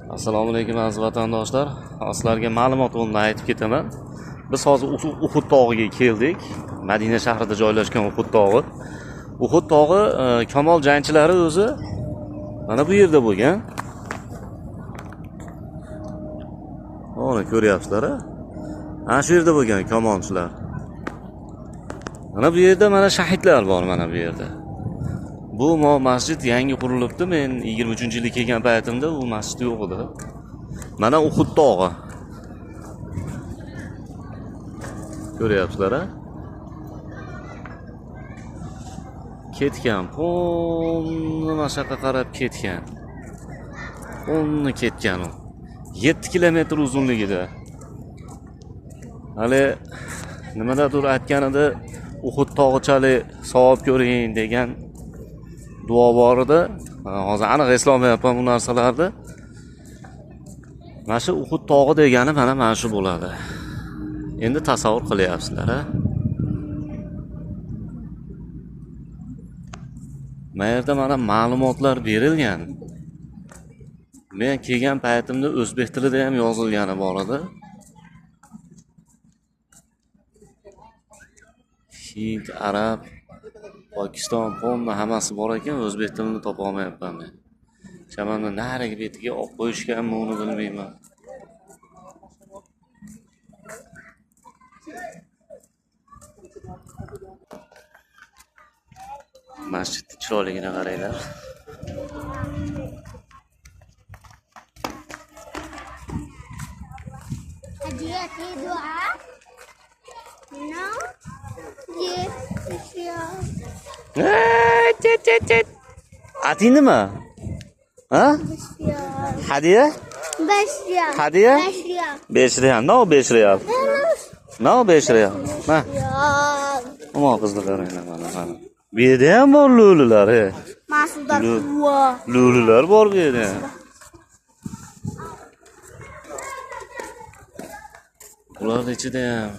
Assalomu alaykum aziz vatandoshlar. Sizlarga ma'lumot o'rnida aytib ketaman. Biz hozir Uhud tog'iga keldik. Madina shahrida joylashgan Uhud tog'i. Uhud tog'i Kamol jangchilari o'zi mana bu yerda bo'lgan. Mana ko'ryapsizlar-a? Ana shu yerda bo'lgan kamonchilar. Mana bu yerda mana shahidlar bor mana bu yerda. Bu masjid yangi qurilibdi. Men 23-yilda kelgan paytimda bu masjid yo'q edi. Mana Uhud tog'i. Ko'ryapsizlar-a? Ketgan, qo'nni mashaqqa qarab ketgan. Qo'nni ketgan u. 7 kilometr uzunligida. Hali nimadadir aytganida Uhud tog'ichalik savob ko'ring degan duo bor edi. Hozir aniq eslolmayapman bu narsalarni. Mana shu Uhud tog'i degani mana shu bo'ladi. Endi tasavvur qilyapsizlar-a? Mana yerda mana ma'lumotlar berilgan. Men kelgan paytimda o'zbek tilida ham yozilgani bor edi. Hind, arab, Pokiston, qomni hammasi bor ekan, o'zbek tilini topa olmayapman men. Shamanni nariga betiga olib qo'yishganmi, uni bilmayman. Masjidning chiroyligini qaranglar. Ating nima? Ha? Hadiya? 5 riyal. Hadiya? 5 riyal. 5 riyal. No 5 riyal. No 5 riyal. Ha. Ammo qizni qaranglar mana. Bu yerda ham bor lo'lilar, Mas'udlar lo'lilar bor bu yerda. Ularning ichida ham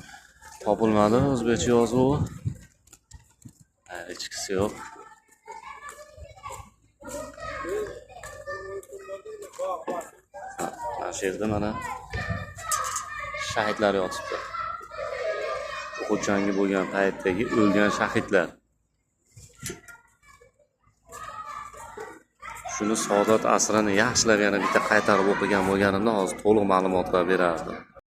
topilmadi o'zbekcha yozuvi. Hechqisi yo'q. Mana shu yerda mana shahidlar yotibdi. Uhud jangi bo'lgan paytdagi o'lgan shahidlar. Shuni Saodat asrini yaxshilab yana bitta qaytarib o'qigan bo'lganimda hozir to'liq ma'lumotlar berardim.